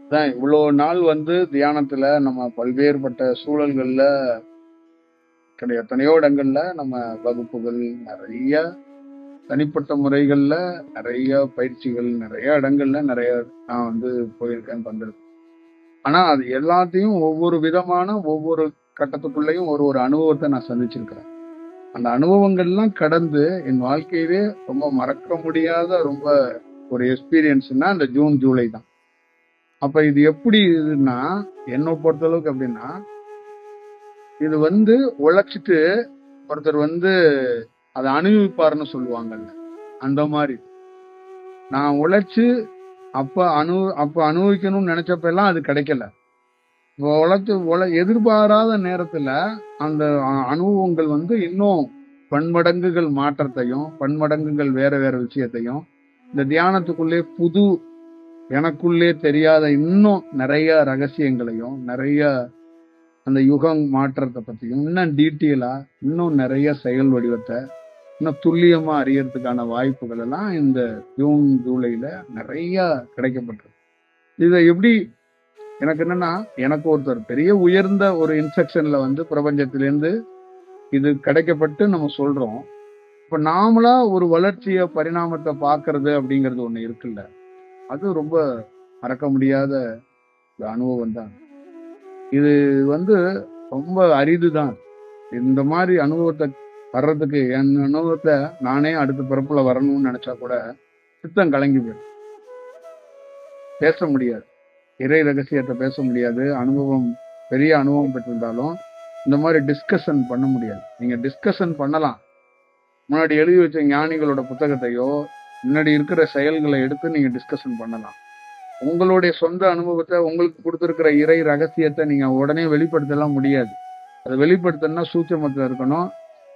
அதான் இவ்வளோ நாள் தியானத்துல நம்ம பல்வேறுபட்ட சூழல்கள்ல எத்தனையோ இடங்கள்ல நம்ம வகுப்புகள் நிறைய தனிப்பட்ட முறைகள்ல நிறைய பயிற்சிகள் நிறைய இடங்கள்ல நிறைய நான் போயிருக்கேன் பண்றது. ஆனா அது எல்லாத்தையும் ஒவ்வொரு விதமான ஒவ்வொரு கட்டத்துக்குள்ளேயும் ஒரு ஒரு அனுபவத்தை நான் சந்திச்சிருக்கிறேன். அந்த அனுபவங்கள்லாம் கடந்து என் வாழ்க்கையிலே ரொம்ப மறக்க முடியாத ரொம்ப ஒரு எக்ஸ்பீரியன்ஸ்னா அந்த ஜூன் ஜூலை தான். அப்ப இது எப்படி இதுன்னா என்னை பொறுத்தளவுக்கு எப்படின்னா, இது உழைச்சிட்டு ஒருத்தர் அதை அனுபவிப்பாருன்னு சொல்லுவாங்கல்ல, அந்த மாதிரி நான் உழைச்சு அப்ப அனுபவிக்கணும்னு நினைச்சப்ப எல்லாம் அது கிடைக்கல. எதிர்பாராத நேரத்துல அந்த அனுபவங்கள் இன்னும் பன்மடங்குகள் மாற்றத்தையும் பன்மடங்குகள் வேற வேற விஷயத்தையும் இந்த தியானத்துக்குள்ளே புது எனக்குள்ளே தெரியாத இன்னும் நிறைய ரகசியங்களையும் நிறைய அந்த யுகம் மாற்றத்தை பத்தியும் இன்னும் டீட்டெயிலா இன்னும் நிறைய செயல் வடிவத்தை இன்னும் துல்லியமா அறியறதுக்கான வாய்ப்புகள் எல்லாம் இந்த ஜூன் ஜூலைல நிறைய கிடைக்கப்பட்டிருக்கு. இதை எப்படி எனக்கு என்னன்னா, எனக்கு ஒருத்தர் பெரிய உயர்ந்த ஒரு இன்ஸ்ட்ரக்ஷன்ல பிரபஞ்சத்திலேருந்து இது கிடைக்கப்பட்டு நம்ம சொல்றோம். இப்ப நாமளா ஒரு வளர்ச்சிய பரிணாமத்தை பாக்குறது அப்படிங்கிறது ஒண்ணு இருக்குல்ல, அது ரொம்ப மறக்க முடியாத அனுபவம் தான். இது ரொம்ப அரிதுதான். இந்த மாதிரி அனுபவத்தை வர்றதுக்கு என் அனுபவத்தை நானே அடுத்த பிறப்புல வரணும்னு நினைச்சா கூட சித்தம் கலங்கி போயிடும். பேச முடியாது, இறை ரகசியத்தை பேச முடியாது. அனுபவம் பெரிய அனுபவம் பெற்றிருந்தாலும் இந்த மாதிரி டிஸ்கஷன் பண்ண முடியாது. நீங்க டிஸ்கஷன் பண்ணலாம், முன்னாடி எழுதி வச்ச ஞானிகளோட புத்தகத்தையோ முன்னாடி இருக்கிற செயல்களை எடுத்து நீங்க டிஸ்கஷன் பண்ணலாம். உங்களுடைய சொந்த அனுபவத்தை உங்களுக்கு கொடுத்திருக்கிற இறை ரகசியத்தை நீங்க உடனே வெளிப்படுத்தலாம் முடியாது. அதை வெளிப்படுத்தணும்னா சூட்சமத்துல இருக்கணும்.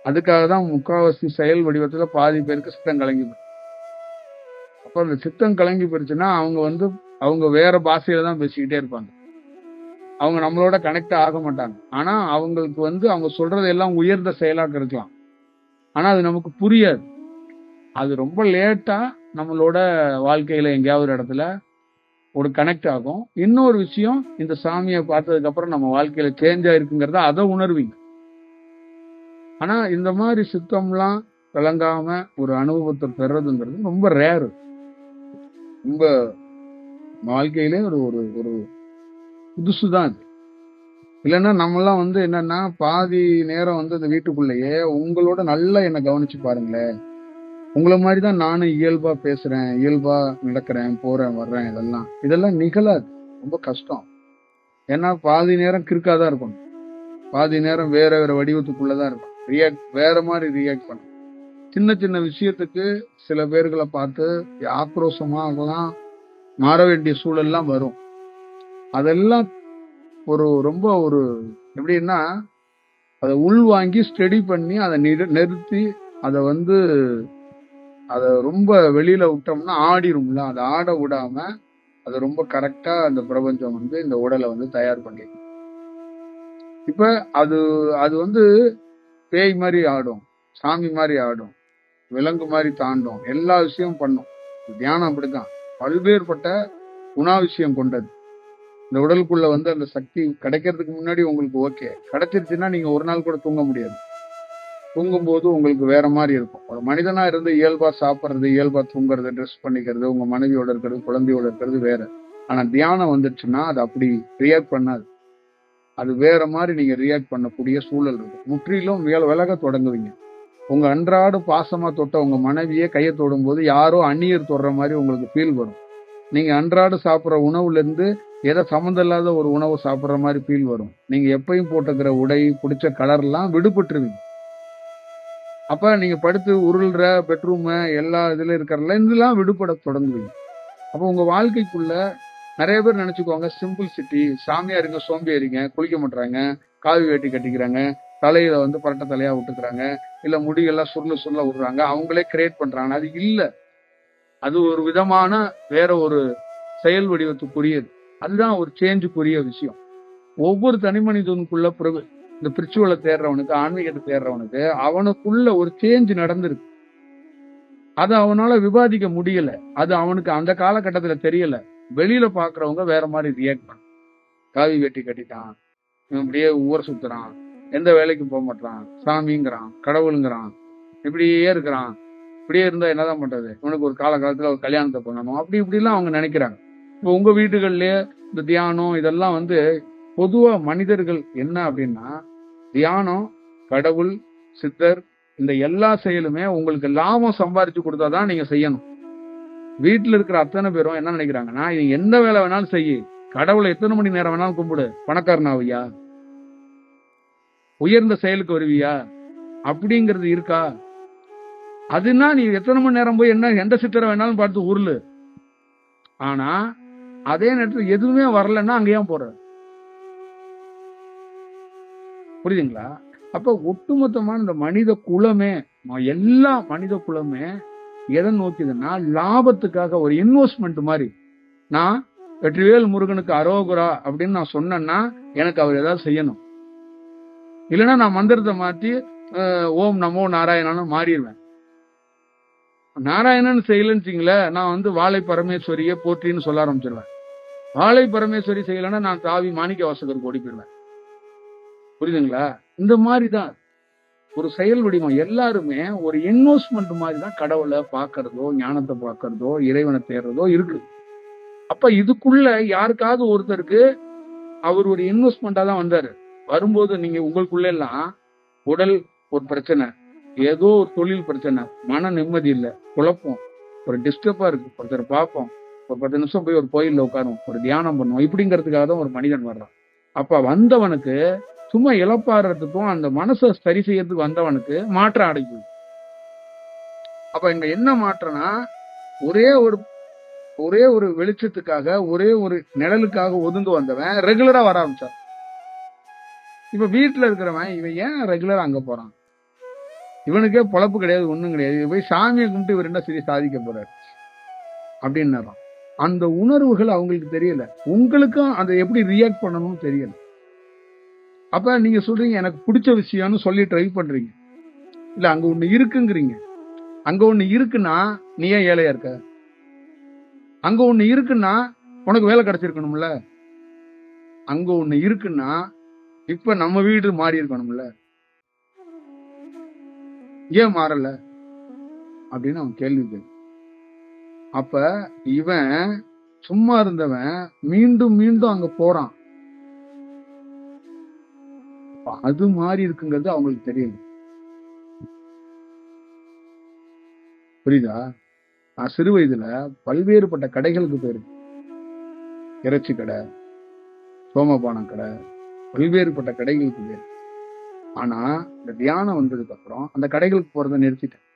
அதுக்காக தான் முக்காவாசி செயல் வடிவத்துல பாதி பேருக்கு சித்தம் கலங்கி போயிடும். அப்ப அந்த சித்தம் கலங்கி போயிடுச்சுன்னா அவங்க வேற பாஷையில தான் பேசிக்கிட்டே இருப்பாங்க. அவங்க நம்மளோட கனெக்ட் ஆக மாட்டாங்க. ஆனா அவங்களுக்கு அவங்க சொல்றது எல்லாம் உயர்ந்த செயலாக்க இருக்கலாம், ஆனா அது நமக்கு புரியாது. அது ரொம்ப லேட்டா நம்மளோட வாழ்க்கையில எங்கேயாவது ஒரு இடத்துல ஒரு கனெக்ட் ஆகும். இன்னொரு விஷயம், இந்த சாமியை பார்த்ததுக்கு அப்புறம் நம்ம வாழ்க்கையில சேஞ்ச் ஆயிருக்குங்கிறத அதை உணர்வீங்க. ஆனா இந்த மாதிரி சித்தம்லாம் விளங்காம ஒரு அனுபவத்தை பெறதுங்கிறது ரொம்ப ரேரு. ரொம்ப வாழ்க்கையிலே ஒரு ஒரு ஒரு புதுசுதான். இல்லைன்னா நம்மெல்லாம் என்னன்னா பாதி நேரம் இந்த வீட்டுக்குள்ளேயே உங்களோட நல்லா என்ன கவனிச்சு பாருங்களேன். உங்களை மாதிரிதான் நானும் இயல்பா பேசுறேன், இயல்பா நடக்கிறேன், போறேன் வர்றேன். இதெல்லாம் நிகழாது, ரொம்ப கஷ்டம். ஏன்னா பாதி நேரம் கிறுக்காதான் இருக்கணும், பாதி நேரம் வேற வேற வடிவத்துக்குள்ளதான் இருக்கும். வேற மாதிரி ரியாக்ட் பண்ணும். சின்ன சின்ன விஷயத்துக்கு சில பேர்களை பார்த்து ஆக்ரோஷமா அதெல்லாம் மாற வேண்டிய சூழல்லாம் வரும். அதெல்லாம் ரொம்ப ஒரு எப்படின்னா அதை உள்வாங்கி ஸ்டடி பண்ணி அதை நிறுத்தி அதை ரொம்ப வெளியில விட்டோம்னா ஆடிரும்ல. அதை ஆட விடாம அதை ரொம்ப கரெக்டா அந்த பிரபஞ்சம் இந்த உடலை தயார் பண்ணி இப்ப அது அது பேய் மாதிரி ஆடும், சாமி மாதிரி ஆடும், விலங்கு மாதிரி தாண்டும், எல்லா விஷயமும் பண்ணும். தியானம் அப்படித்தான், பல்வேறுபட்ட குணாதிசயம் கொண்டது. இந்த உடலுக்குள்ள அந்த சக்தி கிடைக்கிறதுக்கு முன்னாடி உங்களுக்கு ஓகே, கிடைச்சிருச்சுன்னா நீங்க ஒரு நாள் கூட தூங்க முடியாது. தூங்கும்போது உங்களுக்கு வேற மாதிரி இருக்கும். ஒரு மனிதனா இருந்து இயல்பா சாப்பிட்றது, இயல்பா தூங்குறது, ட்ரெஸ் பண்ணிக்கிறது, உங்க மனைவியோட இருக்கிறது, குழந்தையோட இருக்கிறது வேற. ஆனா தியானம் வந்துடுச்சுன்னா அது அப்படி ரியாக்ட் பண்ணாது. அது வேற மாதிரி நீங்க ரியாக்ட் பண்ணக்கூடிய சூழல் இருக்கு. முற்றிலும் விலக தொடங்குவீங்க. உங்க அன்றாட பாசமா தொட்ட உங்க மனைவியே கையை தொடும் போது யாரோ அந்நியர் தொடுற மாதிரி உங்களுக்கு ஃபீல் வரும். நீங்க அன்றாட சாப்பிட்ற உணவுல இருந்து ஏதோ சம்மந்தம் இல்லாத ஒரு உணவு சாப்பிட்ற மாதிரி ஃபீல் வரும். நீங்க எப்பயும் போட்டுக்கிற உடை, பிடிச்ச கலர்லாம் விடுபட்டுருவீங்க. அப்ப நீங்க படுத்து உருள்ற பெட்ரூம் எல்லா இதுல இருக்கிறதுல இதெல்லாம் விடுபட தொடங்குவீங்க. அப்ப உங்க வாழ்க்கைக்குள்ள நிறைய பேர் நினைச்சுக்குவாங்க சிம்பிள்சிட்டி, சாமியாருங்க சோம்பேறிங்க, குளிக்க மாட்டாங்க, காவி வேட்டி கட்டிக்கிறாங்க, தலையில பரட்ட தலையா விட்டுக்கிறாங்க, இல்ல முடியெல்லாம் சுருள விடுறாங்க, அவங்களே கிரியேட் பண்றாங்க. அது இல்ல, அது ஒரு விதமான வேற ஒரு செயல் வடிவத்துக்குரியது. அதுதான் ஒரு சேஞ்சுக்குரிய விஷயம். ஒவ்வொரு தனி மனிதனுக்குள்ள இந்த பிரிச்சுவலை தேடுறவனுக்கு, ஆன்மீகத்தை தேடுறவனுக்கு அவனுக்குள்ள ஒரு சேஞ்ச் நடந்திருக்கு. அது அவனால விவாதிக்க முடியல, அது அவனுக்கு அந்த காலகட்டத்துல தெரியல. வெளியில பாக்குறவங்க வேற மாதிரி ரியாக்ட் பண்ண. காவி வெட்டி கட்டிட்டான், இவன் இப்படியே ஊரை சுத்துறான், எந்த வேலைக்கும் போக மாட்டான், சாமிங்கிறான், கடவுளுங்கிறான், இப்படியே இருக்கிறான், இப்படியே இருந்தா என்னதான் பண்றது, இவனுக்கு ஒரு காலகாலத்துல ஒரு கல்யாணத்தை பண்ணணும், அப்படி இப்படிலாம் அவங்க நினைக்கிறாங்க. இப்போ உங்க வீடுகள்லயே இந்த தியானம் இதெல்லாம் பொதுவா மனிதர்கள் என்ன அப்படின்னா, தியானம், கடவுள், சித்தர், இந்த எல்லா செயலுமே உங்களுக்கு லாபம் சம்பாதிச்சு கொடுத்தாதான் நீங்க செய்யணும். வீட்டுல இருக்கிற அத்தனை பேரும் என்ன நினைக்கிறாங்கன்னா, இது எந்த வேலை வேணாலும் செய்யு, கடவுளை எத்தனை மணி நேரம் வேணாலும் கும்பிடு, பணக்காரனாவியா, உயர்ந்த செயலுக்கு வருவியா அப்படிங்கிறது இருக்கா? அதுனா நீ எத்தனை மணி நேரம் போய் என்ன எந்த சித்தரை வேணாலும் பார்த்து உருளு. ஆனா அதே நேரத்துல எதுவுமே வரலன்னா அங்க ஏன் போற? புரியுதுங்களா? அப்ப ஒட்டுமொத்தமான இந்த மனித குலமே, எல்லா மனித குலமே எதை நோக்கிதுன்னா லாபத்துக்காக, ஒரு இன்வெஸ்ட்மெண்ட் மாதிரி. நான் வெற்றிவேல் முருகனுக்கு அரோகுரா அப்படின்னு நான் சொன்னேன்னா எனக்கு அவர் ஏதாவது செய்யணும். இல்லைன்னா நான் மந்திரத்தை மாற்றி ஓம் நமோ நாராயணான்னு மாறிடுவேன். நாராயணன் செய்யலன்னு நான் வாழை பரமேஸ்வரியை போற்றின்னு சொல்ல ஆரம்பிச்சிருவேன். வாழை பரமேஸ்வரி செய்யலன்னா நான் தாவி மாணிக்க வாசகருக்கு ஓடி போயிடுவேன். புரியுதுங்களா? இந்த மாதிரிதான் ஒரு செயல் வடிவம். எல்லாருமே ஒரு இன்வெஸ்ட்மெண்ட் மாதிரி தான் கடவுளை பார்க்கறதோ, ஞானத்தை பார்க்கறதோ, இறைவனை தேடுறதோ இருக்கு. அப்ப இதுக்குள்ள யாருக்காவது ஒருத்தருக்கு அவர் ஒரு இன்வெஸ்ட்மெண்டா தான் வந்தாரு. வரும்போது நீங்க உங்களுக்குள்ள எல்லாம் உடல் ஒரு பிரச்சனை, ஏதோ ஒரு தொழில் பிரச்சனை, மன நிம்மதி இல்லை, குழப்பம், ஒரு டிஸ்டர்பா இருக்கு, ஒருத்தர் பார்ப்போம், ஒரு 10 நிமிஷம் போய் ஒரு கோயில்ல உட்காரும், ஒரு தியானம் பண்ணுவோம், இப்படிங்கிறதுக்காக தான் ஒரு மனிதன் வர்றான். அப்ப வந்தவனுக்கு சும்மா இழப்பாடுறதுக்கும் அந்த மனசை சரி செய்யறதுக்கு வந்தவனுக்கு மாற்றம் அடைக்குது. அப்ப இங்க என்ன மாற்றம்னா, ஒரே ஒரு வெளிச்சத்துக்காக, ஒரே ஒரு நிழலுக்காக ஒதுங்க வந்தவன் ரெகுலரா வர ஆரம்பிச்சான். இப்ப வீட்டுல இருக்கிறவன் இவன் ஏன் ரெகுலரா அங்க போறான், இவனுக்கே பொழப்பு கிடையாது, ஒண்ணும் கிடையாது, போய் சாமியை கும்பிட்டு இவர் என்ன சரி சாதிக்க போறாரு அப்படின்னு. அந்த உணர்வுகள் அவங்களுக்கு தெரியல, உங்களுக்கும் அதை எப்படி ரியாக்ட் பண்ணணும்னு தெரியல. அப்ப நீங்க சொல்றீங்க எனக்கு பிடிச்ச விஷயம்னு சொல்லி ட்ரை பண்றீங்க, இல்ல அங்க ஒண்ணு இருக்குங்கிறீங்க. அங்க ஒண்ணு இருக்குன்னா நீ ஏன் ஏழையா இருக்க? அங்க ஒண்ணு இருக்குன்னா உனக்கு வேலை கிடைச்சிருக்கணும்ல. அங்க ஒண்ணு இருக்குன்னா இப்ப நம்ம வீடு மாறி இருக்கணும்ல, ஏன் மாறல அப்படின்னு அவன் கேள்வி கேட்க. அப்ப இவன் சும்மா இருந்தவன் மீண்டும் மீண்டும் அங்க போறான். அது மாறி இருக்குங்கிறது அவங்களுக்கு தெரியல. புரியுதா? நான் சிறு வயதுல பல்வேறுபட்ட கடைகளுக்கு போயிருக்கேன். இறைச்சி கடை, சோமபானம் கடை, பல்வேறுபட்ட கடைகளுக்கு போயிருக்கேன். ஆனா இந்த தியானம் வந்ததுக்கு அப்புறம் அந்த கடைகளுக்கு போறதை நிறுத்திட்டேன்.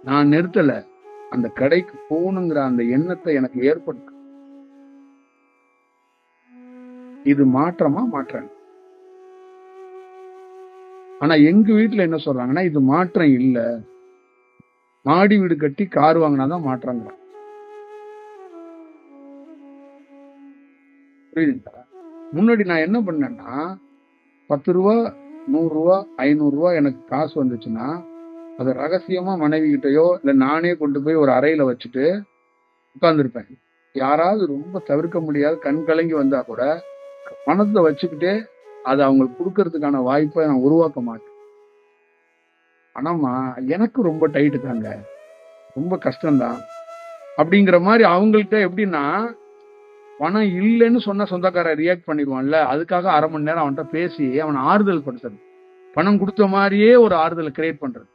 நான் நிறுத்தல, அந்த கடைக்கு போகணுங்கிற அந்த எண்ணத்தை எனக்கு ஏற்படுத்த. இது மாற்றமா மாற்றம். ஆனா எங்க வீட்டுல என்ன சொல்றாங்கன்னா, இது மாற்றம் இல்ல, மாடி வீடு கட்டி கார் வாங்கினாதான் மாற்றங்க. புரியுதுங்களா? முன்னாடி நான் என்ன பண்ணேன்னா, 10 ரூபா, 100 ரூபா, 500 ரூபா எனக்கு காசு வந்துச்சுன்னா அதை ரகசியமா மனைவி கிட்டயோ இல்ல நானே கொண்டு போய் ஒரு அறையில வச்சுட்டு உட்கார்ந்துருப்பேன். யாராவது ரொம்ப தவிர்க்க முடியாது கண் கலங்கி வந்தா கூட பணத்தை வச்சுக்கிட்டே அதை அவங்களுக்கு கொடுக்கறதுக்கான வாய்ப்பை நான் உருவாக்க மாட்டேன். ஆனாமா எனக்கு ரொம்ப டைட்டு தாங்க, ரொம்ப கஷ்டம்தான் அப்படிங்கிற மாதிரி அவங்கள்ட்ட. எப்படின்னா, பணம் இல்லைன்னு சொன்ன சொந்தக்காரன் ரியாக்ட் பண்ணிடுவான்ல, அதுக்காக அரை மணி நேரம் அவன்கிட்ட பேசி அவனை ஆறுதல் படுத்துறது, பணம் கொடுத்த மாதிரியே ஒரு ஆறுதலை கிரியேட் பண்றது.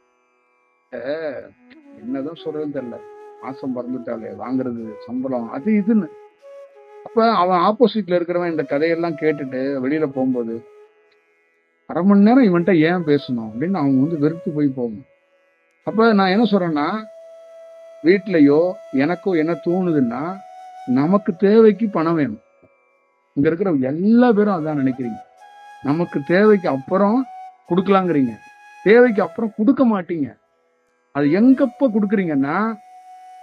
என்னதான் சொல்றதுன்னு தெரியல, மாசம் பறந்துட்டாலே வாங்குறது சம்பளம் அது இதுன்னு. அப்ப அவன் ஆப்போசிட்ல இருக்கிறவன் இந்த கதையெல்லாம் கேட்டுட்டு வெளியில போகும்போது அரை மணி நேரம் இவன்ட்ட ஏன் பேசணும் அப்படின்னு அவங்க வெறுத்து போய் போகணும். அப்ப நான் என்ன சொல்றேன்னா, வீட்லயோ எனக்கோ என்ன தோணுதுன்னா, நமக்கு தேவைக்கு பணம் வேணும். இங்க இருக்கிற எல்லா பேரும் அதான் நினைக்கிறீங்க. நமக்கு தேவைக்கு அப்புறம் கொடுக்கலாங்கிறீங்க, தேவைக்கு அப்புறம் கொடுக்க மாட்டீங்க. அது எங்கப்ப கொடுக்குறீங்கன்னா,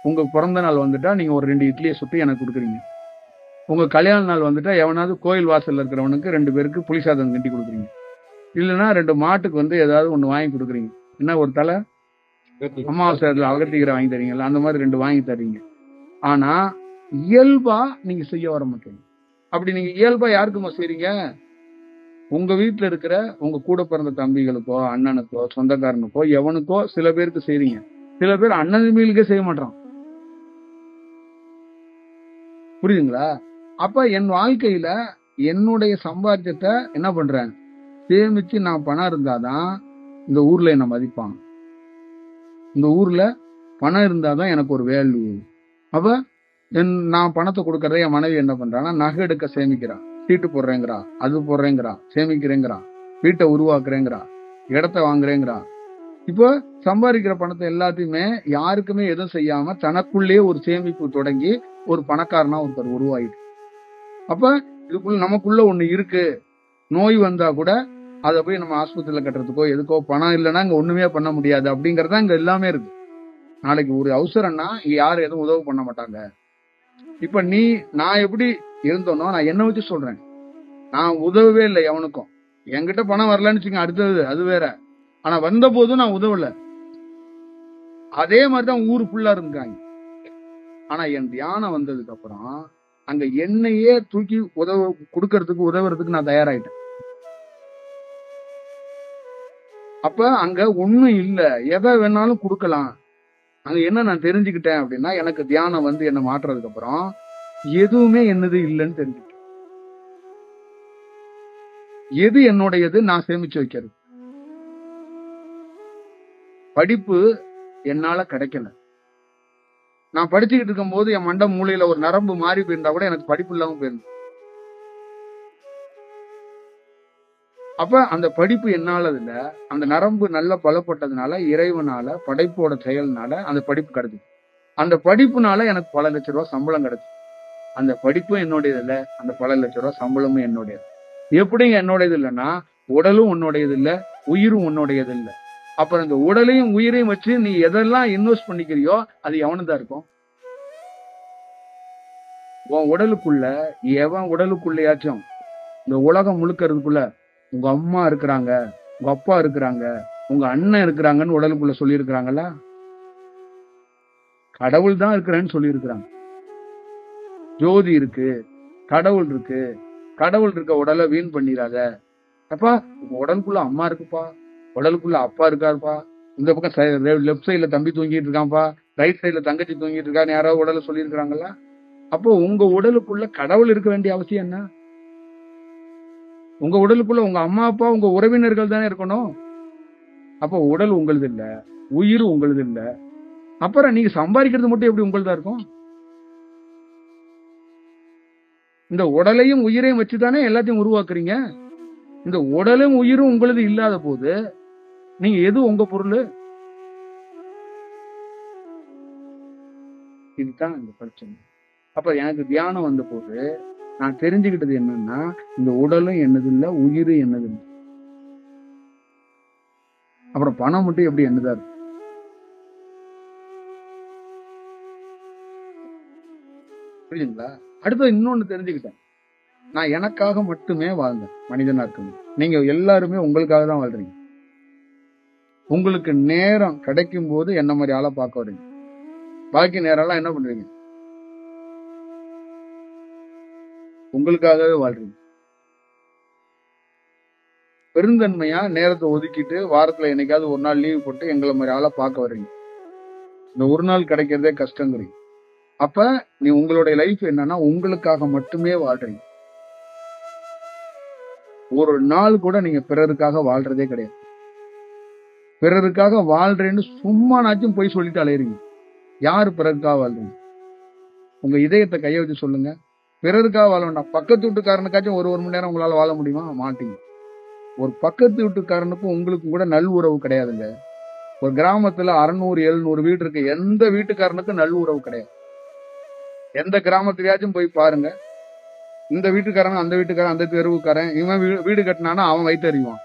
உங்க பிறந்த நாள் வந்துட்டா நீங்க ஒரு 2 இட்லியை சுட்டு எனக்கு கொடுக்குறீங்க. உங்க கல்யாண நாள் வந்துட்டா எவனாவது கோயில் வாசல்ல இருக்கிறவனுக்கு 2 பேருக்கு புளி சாதம் கட்டி கொடுக்குறீங்க. இல்லைன்னா 2 மாட்டுக்கு ஏதாவது ஒண்ணு வாங்கி கொடுக்குறீங்க. என்ன, ஒரு தலை அமாவாசை அகத்திக்கிற வாங்கி தரீங்கல்ல, அந்த மாதிரி 2 வாங்கி தரீங்க. ஆனா இயல்பா நீங்க செய்ய வர மாட்டீங்க. அப்படி நீங்க இயல்பா யாருக்குமா செய்றீங்க? உங்க வீட்டுல இருக்கிற உங்க கூட பிறந்த தம்பிகளுக்கோ, அண்ணனுக்கோ, சொந்தக்காரனுக்கோ, எவனுக்கோ சில பேருக்கு செய்றீங்க. சில பேர் அண்ணன் தம்பிகளுக்கே செய்ய மாட்டான். புரியுதுங்களா? அப்ப என் வாழ்க்கையில என்னுடைய சம்பாத்தியத்தை என்ன பண்றேன்? சேமிச்சு நான் பணம் இருந்தாதான் இந்த ஊர்ல என்ன மதிப்பாங்க. இந்த ஊர்ல பணம் இருந்தாதான் எனக்கு ஒரு வேல்யூ. அப்ப நான் பணத்தை கொடுக்கறத என் மனைவி என்ன பண்றான்னா, நகை எடுக்க சேமிக்கிறா, சீட்டு போடுறேங்கிறா, அது போடுறேங்கிறா, சேமிக்கிறேங்கிறா, வீட்டை உருவாக்குறேங்கிறா, இடத்த வாங்குறேங்கிறா. இப்போ சம்பாதிக்கிற பணத்தை எல்லாத்தையுமே யாருக்குமே எதுவும் செய்யாம தனக்குள்ளேயே ஒரு சேமிப்பு தொடங்கி ஒரு பணக்காரனா ஒருத்தர் உருவாயிட்டு. அப்ப இதுக்குள்ள நமக்குள்ள ஒண்ணு இருக்கு. நோய் வந்தா கூட அதை போய் நம்ம ஆஸ்பத்திரியில கட்டுறதுக்கோ எதுக்கோ பணம் இல்லைன்னா இங்க ஒண்ணுமே பண்ண முடியாது. அப்படிங்கறதா இங்க எல்லாமே இருக்கு. நாளைக்கு ஒரு அவசரம்னா இங்க யாரும் எதுவும் உதவி பண்ண மாட்டாங்க. இப்ப நான் எப்படி இருந்தோனோ நான் என்ன வச்சு சொல்றேன். நான் உதவவே இல்லை எவனுக்கும். என்கிட்ட பணம் வரலன்னு வச்சுக்கோங்க, அடுத்தது அது வேற. ஆனா வந்த போதும் நான் உதவல. அதே மாதிரிதான் ஊரு ஃபுல்லா இருந்தாங்க. ஆனா என் தியானம் வந்ததுக்கு அப்புறம் அங்க என்னையே தூக்கி உதவுறதுக்கு நான் தயாராயிட்டேன். அப்ப அங்க ஒண்ணும் இல்ல, எதை வேணாலும் கொடுக்கலாம். அங்க என்ன நான் தெரிஞ்சுக்கிட்டேன் அப்படின்னா, எனக்கு தியானம் வந்து என்ன மாற்றுறதுக்கு அப்புறம் எதுவுமே என்னது இல்லைன்னு தெரிஞ்சுக்கிட்டேன். எது என்னுடையது? நான் சேமிச்சு வைக்கிறது. படிப்பு என்னால கிடைக்கல. நான் படிச்சுக்கிட்டு இருக்கும் போது என் மண்ட மூளையில ஒரு நரம்பு மாறி போயிருந்தா கூட எனக்கு படிப்பு இல்லாம போயிருந்து. அப்ப அந்த படிப்பு என்னால இல்ல, அந்த நரம்பு நல்ல பலப்பட்டதுனால, இறைவனால, படைப்போட செயல்னால அந்த படிப்பு கிடைச்சது. அந்த படிப்புனால எனக்கு பல லட்சம் ரூபாய் சம்பளம் கிடைச்சு. அந்த படிப்பும் என்னுடையது இல்ல, அந்த பல லட்சம் ரூபாய் சம்பளமும் என்னுடையது. எப்படிங்க என்னுடையது இல்லைன்னா, உடலும் உன்னுடையது இல்ல, உயிரும் உன்னுடையது இல்ல. அப்புறம் இந்த உடலையும் உயிரையும் வச்சு நீ எதெல்லாம் இன்வெஸ்ட் பண்ணிக்கிறியோ அது எவனுதான் இருக்கும்? உன் உடலுக்குள்ள எவன் உடலுக்குள்ளயாச்சும் இந்த உலகம் முழுக்கிறதுக்குள்ள உங்க அம்மா இருக்கிறாங்க, உங்க அப்பா இருக்கிறாங்க, உங்க அண்ணன் இருக்கிறாங்கன்னு உடலுக்குள்ள சொல்லி இருக்கிறாங்களா? கடவுள் தான் இருக்கிறேன்னு சொல்லி இருக்கிறாங்க. ஜோதி இருக்கு, கடவுள் இருக்கு. கடவுள் இருக்க உடலை வீண் பண்ணிடாத. அப்பா உங்க உடலுக்குள்ள அம்மா இருக்குப்பா, உடலுக்குள்ள அப்பா இருக்காருப்பா, இந்த பக்கம் லெப்ட் சைட்ல தம்பி தூங்கிட்டு இருக்கான்ப்பா, ரைட் சைட்ல தங்கச்சி தூங்கிட்டு இருக்கான்னு யாராவது உடலை சொல்லி இருக்கிறாங்களா? அப்போ உங்க உடலுக்குள்ள கடவுள் இருக்க வேண்டிய அவசியம் என்ன? உங்க உடலுக்குள்ள உங்க அம்மா அப்பா உங்க உறவினர்கள் தானே இருக்கணும். அப்போ உடல் உங்களது இல்ல, உயிர் உங்களது இல்ல. அப்புறம் நீங்க சம்பாதிக்கிறது மட்டும் எப்படி உங்களதா இருக்கும்? இந்த உடலையும் உயிரையும் வச்சுதானே எல்லாத்தையும் உருவாக்குறீங்க. இந்த உடலும் உயிரும் உங்களது இல்லாத போது நீங்க எது உங்க பொருள்? இதுதான் இந்த பிரச்சனை. அப்ப எனக்கு தியானம் வந்த போது நான் தெரிஞ்சுக்கிட்டது என்னன்னா, இந்த உடலும் என்னது இல்ல, உயிரும் என்னது இல்லை. அப்புறம் பணம் மட்டும் எப்படி என்னதா இருக்கு? புரியுதுங்களா? அடுத்து இன்னொன்னு தெரிஞ்சுக்கிட்டேன். நான் எனக்காக மட்டுமே வாழ்ந்தேன் மனிதனா இருக்கணும். நீங்க எல்லாருமே உங்களுக்காக தான் வாழ்றீங்க. உங்களுக்கு நேரம் கிடைக்கும் போது என்ன மாதிரி ஆளை பார்க்க வரீங்க. பாக்கி நேரம் எல்லாம் என்ன பண்றீங்க? உங்களுக்காகவே வாழ்றீங்க. பெருந்தன்மையா நேரத்தை ஒதுக்கிட்டு வாரத்துல என்னைக்காவது ஒரு நாள் லீவ் போட்டு எங்களை மாதிரி ஆளை பார்க்க வர்றீங்க. இந்த ஒரு நாள் கிடைக்கிறதே கஷ்டங்கிறீங்க. அப்ப நீ உங்களுடைய லைஃப் என்னன்னா உங்களுக்காக மட்டுமே வாழ்றீங்க. ஒரு நாள் கூட நீங்க பிறருக்காக வாழ்றதே கிடையாது. பிறருக்காக வாழ்றேன்னு சும்மானாச்சும் போய் சொல்லிட்டு அலையறீங்க. யாரு பிறருக்காக வாழ்றீங்க? உங்க இதயத்தை கைய வச்சு சொல்லுங்க. பிறருக்காக வாழ வேண்டாம். பக்கத்து வீட்டுக்காரனுக்காச்சும் ஒரு மணி நேரம் உங்களால வாழ முடியுமா? மாட்டீங்க. ஒரு பக்கத்து வீட்டுக்காரனுக்கும் உங்களுக்கும் கூட நல் உறவு கிடையாதுங்க. ஒரு கிராமத்துல 600 700 வீடு இருக்கு. எந்த வீட்டுக்காரனுக்கும் நல் உறவு கிடையாது. எந்த கிராமத்திலயாச்சும் போய் பாருங்க. இந்த வீட்டுக்காரன் அந்த வீட்டுக்காரன் அந்த தெருவுக்காரன் இவன் வீடு கட்டினானா அவன் வயிற்றறிவான்.